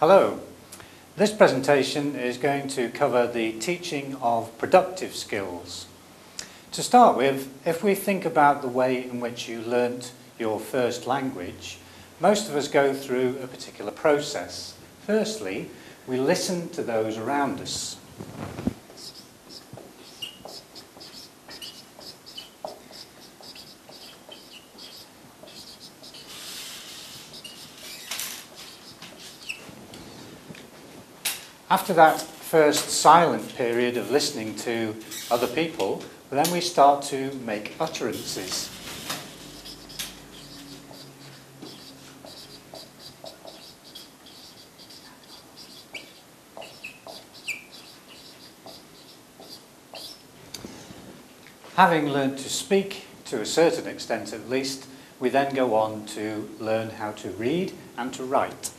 Hello. This presentation is going to cover the teaching of productive skills. To start with, if we think about the way in which you learnt your first language, most of us go through a particular process. Firstly, we listen to those around us. After that first silent period of listening to other people, then we start to make utterances. Having learned to speak, to a certain extent at least, we then go on to learn how to read and to write.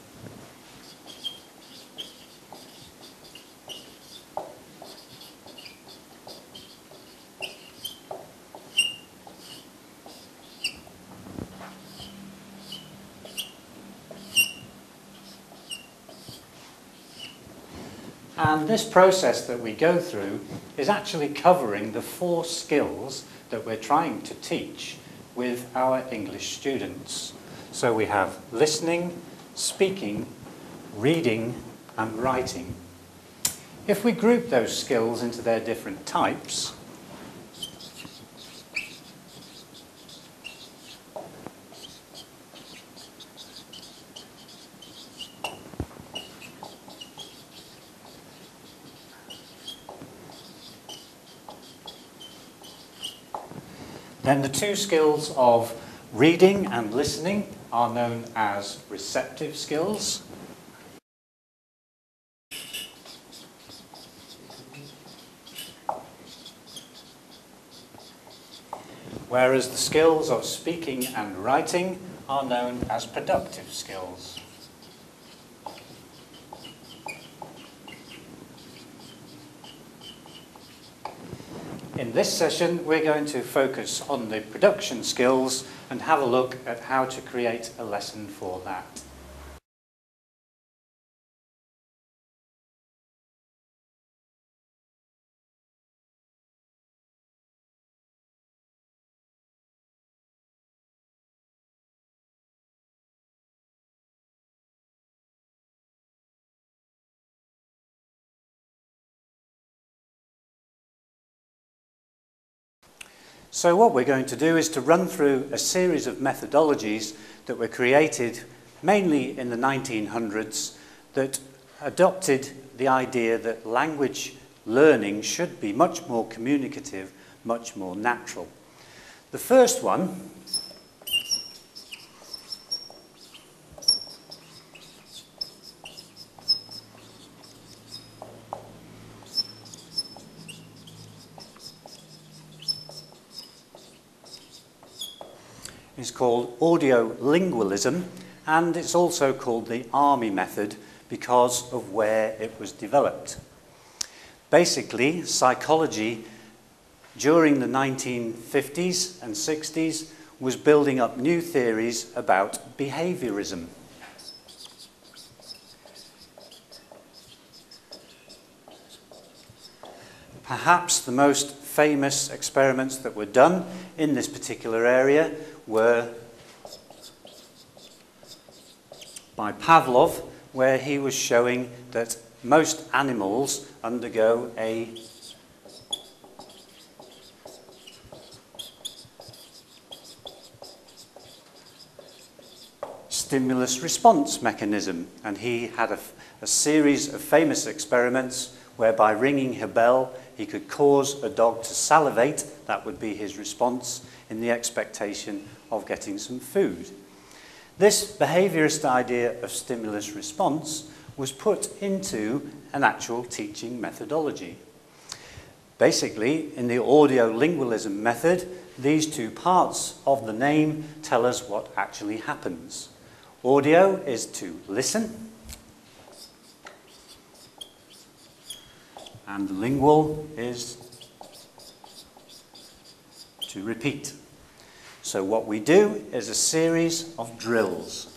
And this process that we go through is actually covering the 4 skills that we're trying to teach with our English students. So we have listening, speaking, reading, and writing. If we group those skills into their different types, then the 2 skills of reading and listening are known as receptive skills. Whereas the skills of speaking and writing are known as productive skills. In this session, we're going to focus on the production skills and have a look at how to create a lesson for that. So what we're going to do is to run through a series of methodologies that were created mainly in the 1900s that adopted the idea that language learning should be much more communicative, much more natural. The first one is called audiolingualism, and it's also called the Army method because of where it was developed. Basically, psychology during the 1950s and 60s was building up new theories about behaviorism. Perhaps the most famous experiments that were done in this particular area were by Pavlov, where he was showing that most animals undergo a stimulus response mechanism, and he had a series of famous experiments whereby ringing a bell he could cause a dog to salivate. That would be his response in the expectation of getting some food. This behaviourist idea of stimulus response was put into an actual teaching methodology. Basically, in the audiolingualism method, these 2 parts of the name tell us what actually happens. Audio is to listen, and lingual is to repeat. So what we do is a series of drills.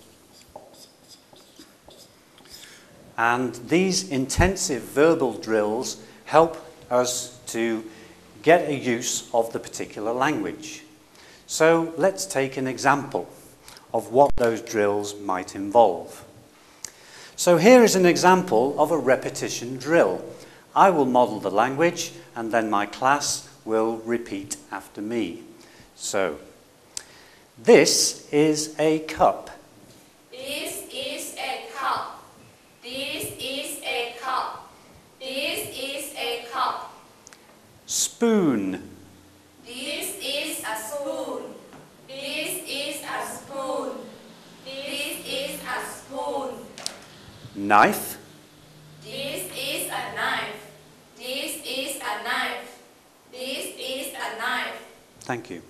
And these intensive verbal drills help us to get a use of the particular language. So let's take an example of what those drills might involve. So here is an example of a repetition drill. I will model the language and then my class will repeat after me. So, this is a cup. This is a cup. This is a cup. This is a cup. Spoon. This is a spoon. This is a spoon. This is a spoon. Knife. This is a knife. This is a knife. This is a knife. Thank you.